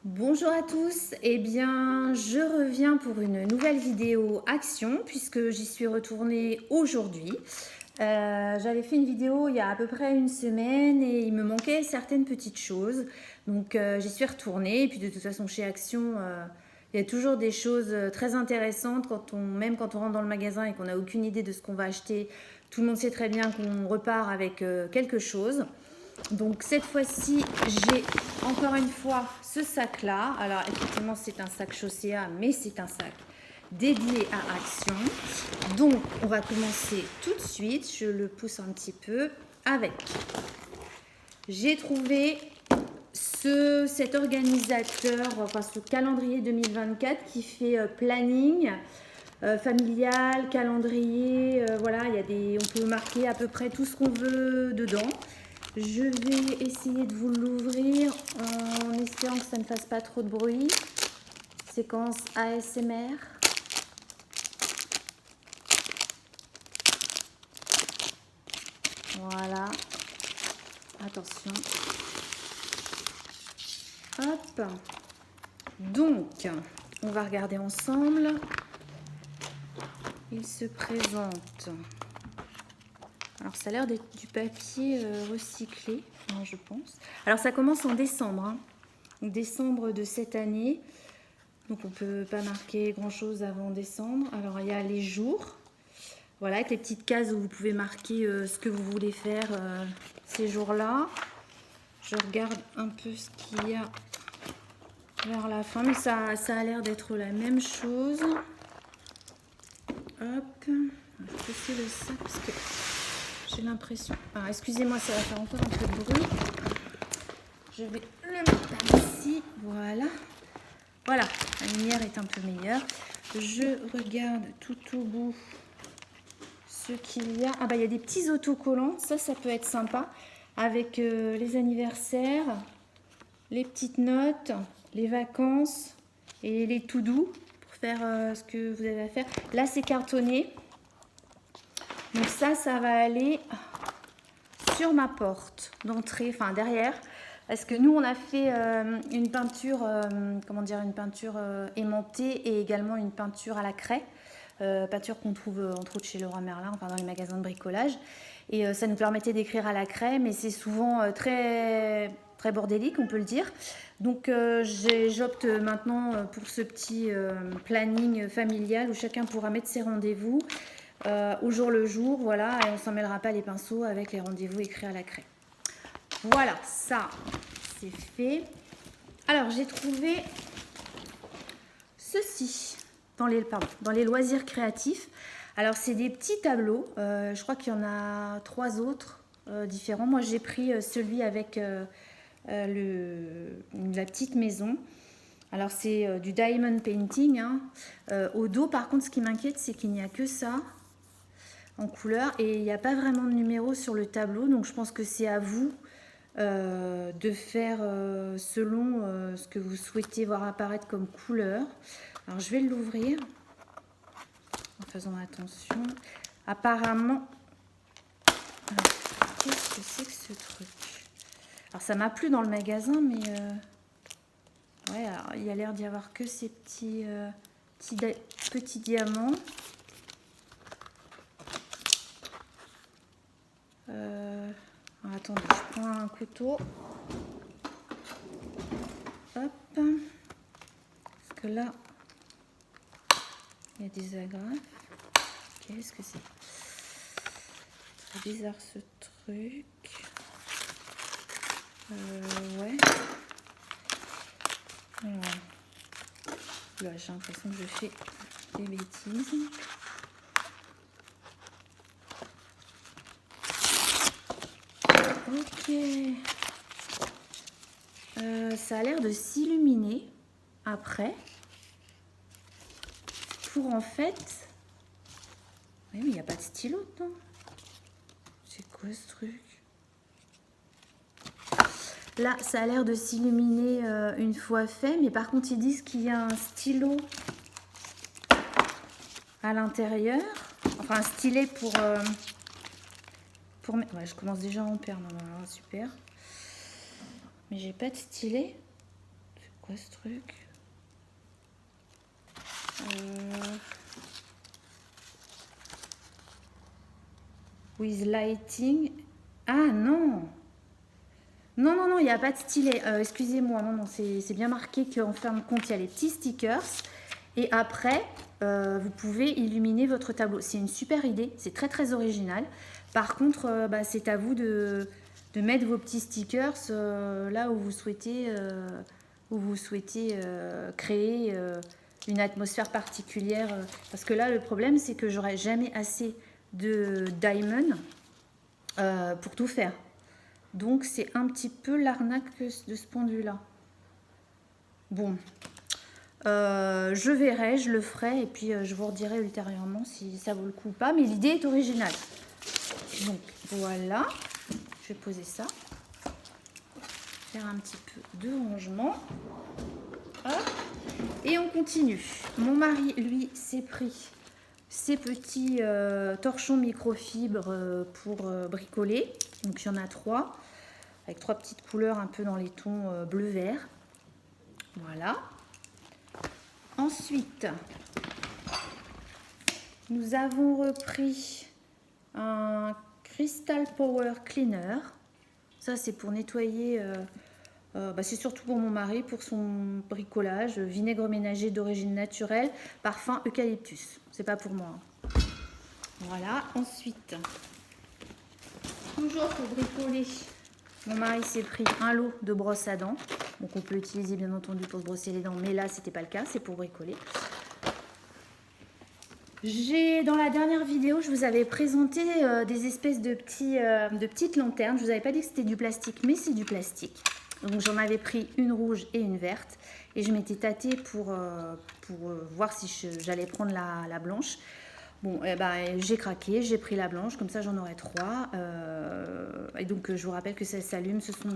Bonjour à tous, eh bien je reviens pour une nouvelle vidéo action puisque j'y suis retournée aujourd'hui. J'avais fait une vidéo il y a à peu près une semaine et il me manquait certaines petites choses. Donc j'y suis retournée et puis de toute façon chez Action, il y a toujours des choses très intéressantes même quand on rentre dans le magasin et qu'on n'a aucune idée de ce qu'on va acheter. Tout le monde sait très bien qu'on repart avec quelque chose. Donc cette fois-ci, j'ai encore une fois ce sac-là. Alors effectivement, c'est un sac Chaussea, mais c'est un sac dédié à Action. Donc on va commencer tout de suite. Je le pousse un petit peu avec. J'ai trouvé cet organisateur, enfin ce calendrier 2024 qui fait planning. Familial, calendrier, voilà, on peut marquer à peu près tout ce qu'on veut dedans. Je vais essayer de vous l'ouvrir en espérant que ça ne fasse pas trop de bruit. Séquence ASMR. Voilà. Attention. Hop. Donc, on va regarder ensemble. Il se présente. Alors, ça a l'air d'être du papier recyclé, je pense. Alors, ça commence en décembre. Décembre de cette année. Donc, on ne peut pas marquer grand-chose avant décembre. Alors, il y a les jours. Voilà, avec les petites cases où vous pouvez marquer ce que vous voulez faire ces jours-là. Je regarde un peu ce qu'il y a vers la fin. Mais ça a l'air d'être la même chose. Hop. Je vais pousser le sac parce que j'ai l'impression... Ah, excusez-moi, ça va faire encore un peu de bruit. Je vais le mettre par ici. Voilà. Voilà, la lumière est un peu meilleure. Je regarde tout au bout ce qu'il y a. Ah bah il y a des petits autocollants, ça peut être sympa. Avec les anniversaires, les petites notes, les vacances et les tout doux pour faire ce que vous avez à faire. Là c'est cartonné. Donc ça va aller sur ma porte d'entrée, enfin derrière. Parce que nous, on a fait une peinture, une peinture aimantée et également une peinture à la craie. Peinture qu'on trouve entre autres chez Leroy Merlin, enfin dans les magasins de bricolage. Et ça nous permettait d'écrire à la craie, mais c'est souvent très, très bordélique, on peut le dire. Donc j'opte maintenant pour ce petit planning familial où chacun pourra mettre ses rendez-vous au jour le jour, voilà, et on ne s'en mêlera pas les pinceaux avec les rendez-vous écrits à la craie. Voilà, ça, c'est fait. Alors, j'ai trouvé ceci dans les loisirs créatifs. Alors, c'est des petits tableaux. Je crois qu'il y en a 3 autres différents. Moi, j'ai pris celui avec la petite maison. Alors, c'est du diamond painting. Au dos, par contre, ce qui m'inquiète, c'est qu'il n'y a que ça en couleur. Et il n'y a pas vraiment de numéro sur le tableau. Donc, je pense que c'est à vous de faire selon ce que vous souhaitez voir apparaître comme couleur. Alors je vais l'ouvrir en faisant attention. Apparemment, qu'est-ce que c'est que ce truc? Alors ça m'a plu dans le magasin, mais ouais, alors, il y a l'air d'y avoir que ces petits diamants. Alors, attendez, je prends un couteau. Hop. Parce que là, il y a des agrafes. Qu'est-ce que c'est? C'est bizarre ce truc. Ouais. Alors, là, j'ai l'impression que je fais des bêtises. Ok. Ça a l'air de s'illuminer après. Pour en fait... Oui, mais il n'y a pas de stylo dedans. C'est quoi ce truc? Là, ça a l'air de s'illuminer une fois fait. Mais par contre, ils disent qu'il y a un stylo à l'intérieur. Enfin, un stylet pour ouais, je commence déjà à en perdre. Alors, super. Mais j'ai pas de stylet. C'est quoi ce truc? With lighting. Ah non! Non, non, non, il n'y a pas de stylet. Excusez-moi, non, non, c'est bien marqué qu'en fin de compte, il y a les petits stickers. Et après, vous pouvez illuminer votre tableau. C'est une super idée, c'est très, très original. Par contre, c'est à vous de mettre vos petits stickers là où vous souhaitez, créer une atmosphère particulière. Parce que là, le problème, c'est que j'aurai jamais assez de diamond pour tout faire. Donc, c'est un petit peu l'arnaque de ce point de vue-là. Bon, je verrai, je le ferai et puis je vous redirai ultérieurement si ça vaut le coup ou pas. Mais l'idée est originale. Donc, voilà. Je vais poser ça. Faire un petit peu de rangement. Hop. Et on continue. Mon mari, lui, s'est pris ces petits torchons microfibres pour bricoler. Donc, il y en a 3. Avec 3 petites couleurs un peu dans les tons bleu-vert. Voilà. Ensuite, nous avons repris un Crystal Power Cleaner. Ça, c'est pour nettoyer, c'est surtout pour mon mari, pour son bricolage. Vinaigre ménager d'origine naturelle, parfum eucalyptus. C'est pas pour moi. Voilà. Ensuite, toujours pour bricoler, mon mari s'est pris un lot de brosse à dents. Donc on peut l'utiliser bien entendu pour se brosser les dents, mais là c'était pas le cas, c'est pour bricoler. Dans la dernière vidéo, je vous avais présenté des espèces de petites lanternes. Je vous avais pas dit que c'était du plastique, mais c'est du plastique. Donc j'en avais pris une rouge et une verte. Et je m'étais tâtée pour voir si j'allais prendre la blanche. Bon, j'ai craqué, j'ai pris la blanche, comme ça j'en aurai 3. Et donc je vous rappelle que ça s'allume, ce sont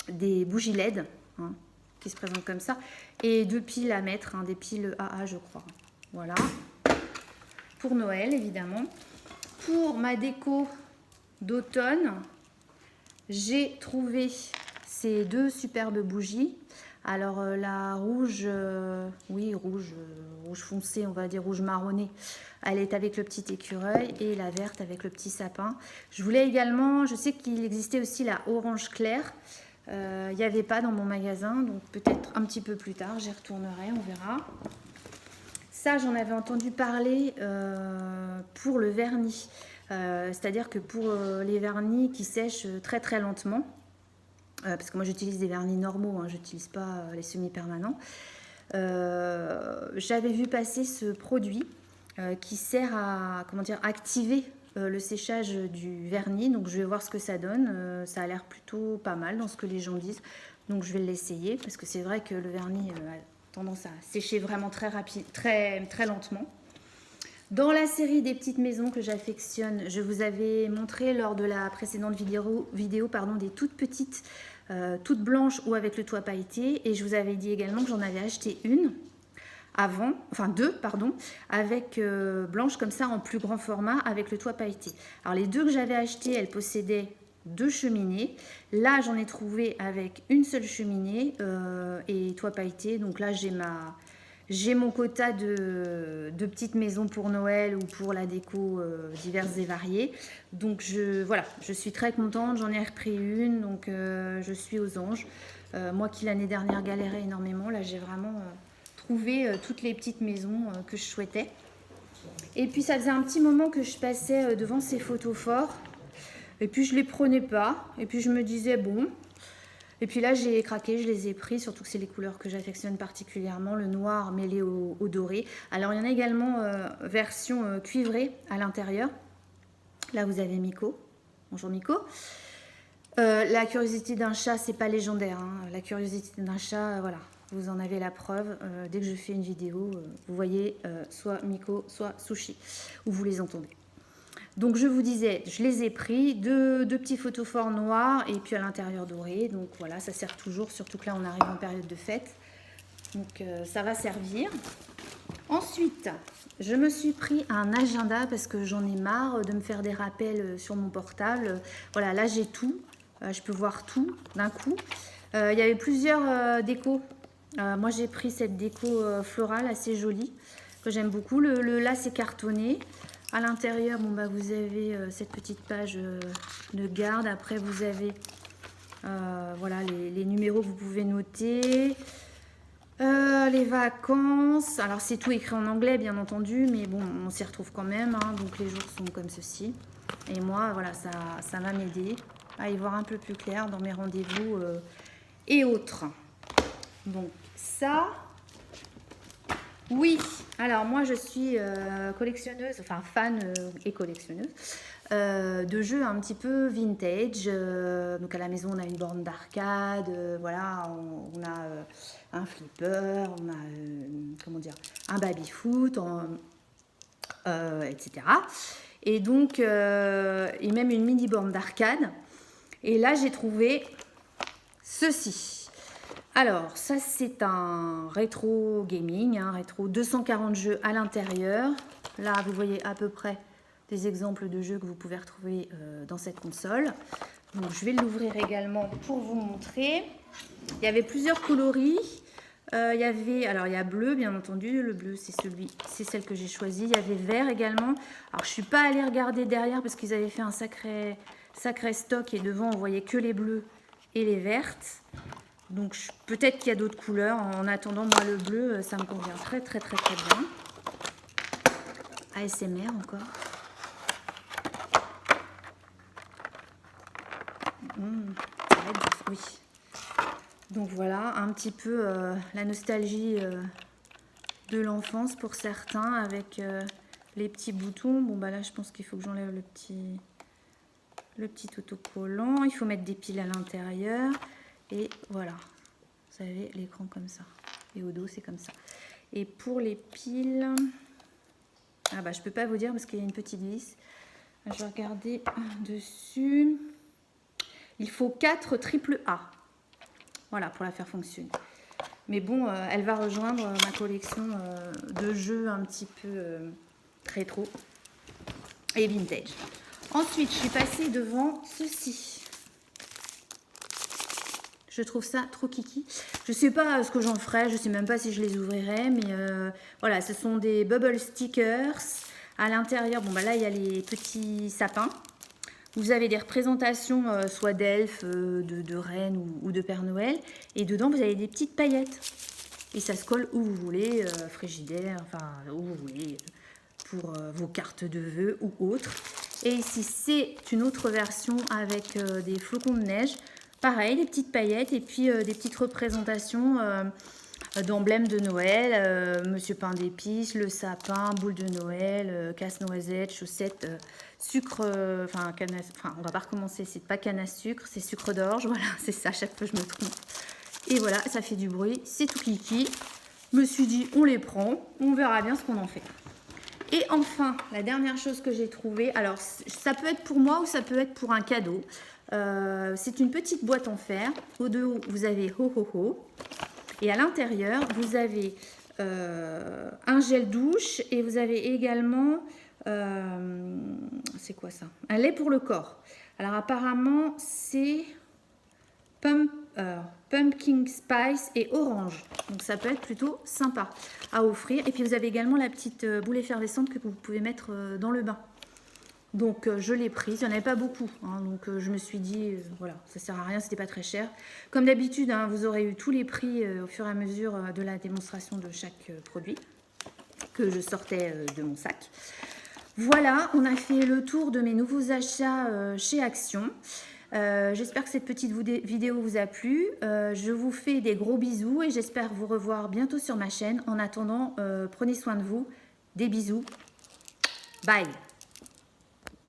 des bougies LED qui se présentent comme ça. Et 2 piles à mettre, des piles AA je crois. Voilà. Pour Noël évidemment. Pour ma déco d'automne, j'ai trouvé ces 2 superbes bougies. Alors la rouge, rouge foncé, on va dire rouge marronné, elle est avec le petit écureuil et la verte avec le petit sapin. Je voulais également, je sais qu'il existait aussi la orange claire, il n'y avait pas dans mon magasin, donc peut-être un petit peu plus tard, j'y retournerai, on verra. Ça, j'en avais entendu parler pour le vernis, c'est-à-dire que pour les vernis qui sèchent très très lentement, parce que moi j'utilise des vernis normaux, je n'utilise pas les semi-permanents. J'avais vu passer ce produit qui sert à activer le séchage du vernis. Donc je vais voir ce que ça donne. Ça a l'air plutôt pas mal dans ce que les gens disent. Donc je vais l'essayer parce que c'est vrai que le vernis a tendance à sécher vraiment très rapide, très lentement. Dans la série des petites maisons que j'affectionne, je vous avais montré lors de la précédente vidéo des toutes petites, toutes blanches ou avec le toit pailleté. Et je vous avais dit également que j'en avais acheté deux, avec blanche comme ça en plus grand format avec le toit pailleté. Alors les 2 que j'avais achetées, elles possédaient 2 cheminées. Là, j'en ai trouvé avec une seule cheminée et toit pailleté. Donc là, j'ai mon quota de petites maisons pour Noël ou pour la déco diverses et variées. Donc je suis très contente, j'en ai repris une, donc je suis aux anges. Moi qui l'année dernière galérais énormément, là j'ai vraiment trouvé toutes les petites maisons que je souhaitais. Et puis ça faisait un petit moment que je passais devant ces photos forts, et puis je les prenais pas, et puis je me disais bon... Et puis là, j'ai craqué, je les ai pris, surtout que c'est les couleurs que j'affectionne particulièrement, le noir mêlé au doré. Alors, il y en a également version cuivrée à l'intérieur. Là, vous avez Miko. Bonjour Miko. La curiosité d'un chat, c'est pas légendaire. La curiosité d'un chat, voilà, vous en avez la preuve. Dès que je fais une vidéo, vous voyez soit Miko, soit Sushi, où vous les entendez. Donc je vous disais, je les ai pris, deux petits photophores noirs et puis à l'intérieur doré. Donc voilà, ça sert toujours, surtout que là on arrive en période de fête. Donc ça va servir. Ensuite, je me suis pris un agenda parce que j'en ai marre de me faire des rappels sur mon portable. Voilà, là j'ai tout, je peux voir tout d'un coup. Il y avait plusieurs décos. Moi, j'ai pris cette déco florale assez jolie, que j'aime beaucoup. Le lace est cartonné. À l'intérieur, bon, bah, vous avez cette petite page de garde. Après, vous avez voilà, les numéros que vous pouvez noter. Les vacances. Alors, c'est tout écrit en anglais, bien entendu, mais bon, on s'y retrouve quand même. Hein, donc, les jours sont comme ceci. Et moi, voilà, ça va m'aider à y voir un peu plus clair dans mes rendez-vous et autres. Donc, ça... Oui, alors moi je suis collectionneuse, enfin fan et collectionneuse de jeux un petit peu vintage. Donc à la maison on a une borne d'arcade, voilà, on a un flipper, on a comment dire, un baby-foot, etc. Et donc, et même une mini borne d'arcade. Et là j'ai trouvé ceci. Alors, ça c'est un rétro gaming, un rétro 240 jeux à l'intérieur. Là, vous voyez à peu près des exemples de jeux que vous pouvez retrouver dans cette console. Donc, je vais l'ouvrir également pour vous montrer. Il y avait plusieurs coloris. Il y avait, alors il y a bleu bien entendu, le bleu c'est celle que j'ai choisie. Il y avait vert également. Alors, je suis pas allée regarder derrière parce qu'ils avaient fait un sacré stock et devant on voyait que les bleus et les vertes. Donc peut-être qu'il y a d'autres couleurs. En attendant, moi le bleu, ça me convient très bien. ASMR encore. Oui. Donc voilà, un petit peu la nostalgie de l'enfance pour certains avec les petits boutons. Bon bah là je pense qu'il faut que j'enlève le petit autocollant. Il faut mettre des piles à l'intérieur. Et voilà, vous savez, l'écran comme ça. Et au dos, c'est comme ça. Et pour les piles, ah bah, je peux pas vous dire parce qu'il y a une petite vis. Je vais regarder dessus. Il faut 4 AAA. Voilà, pour la faire fonctionner. Mais bon, elle va rejoindre ma collection de jeux un petit peu rétro et vintage. Ensuite, je suis passée devant ceci. Je trouve ça trop kiki. Je ne sais pas ce que j'en ferai, je ne sais même pas si je les ouvrirai, mais voilà, ce sont des bubble stickers. À l'intérieur, bon bah là il y a les petits sapins. Vous avez des représentations soit d'elfes, de reines ou de Père Noël. Et dedans vous avez des petites paillettes. Et ça se colle où vous voulez, frigidaire, enfin où vous voulez, pour vos cartes de vœux ou autres. Et ici c'est une autre version avec des flocons de neige. Pareil, des petites paillettes et puis des petites représentations d'emblèmes de Noël. Monsieur Pain d'épices, le sapin, boule de Noël, casse-noisette, chaussettes, sucre, enfin on va pas recommencer, c'est pas canne à sucre, c'est sucre d'orge, voilà, c'est ça, à chaque fois je me trompe. Et voilà, ça fait du bruit, c'est tout kiki. Je me suis dit, on les prend, on verra bien ce qu'on en fait. Et enfin, la dernière chose que j'ai trouvée, alors ça peut être pour moi ou ça peut être pour un cadeau. C'est une petite boîte en fer. Au dos, vous avez ho ho ho. Et à l'intérieur, vous avez un gel douche et vous avez également, c'est quoi ça? Un lait pour le corps. Alors apparemment, c'est pumpkin spice et orange. Donc ça peut être plutôt sympa à offrir. Et puis vous avez également la petite boule effervescente que vous pouvez mettre dans le bain. Donc je l'ai prise, il n'y en avait pas beaucoup, hein, donc je me suis dit, voilà, ça sert à rien, c'était pas très cher. Comme d'habitude, hein, vous aurez eu tous les prix au fur et à mesure de la démonstration de chaque produit que je sortais de mon sac. Voilà, on a fait le tour de mes nouveaux achats chez Action. J'espère que cette petite vidéo vous a plu. Je vous fais des gros bisous et j'espère vous revoir bientôt sur ma chaîne. En attendant, prenez soin de vous. Des bisous. Bye.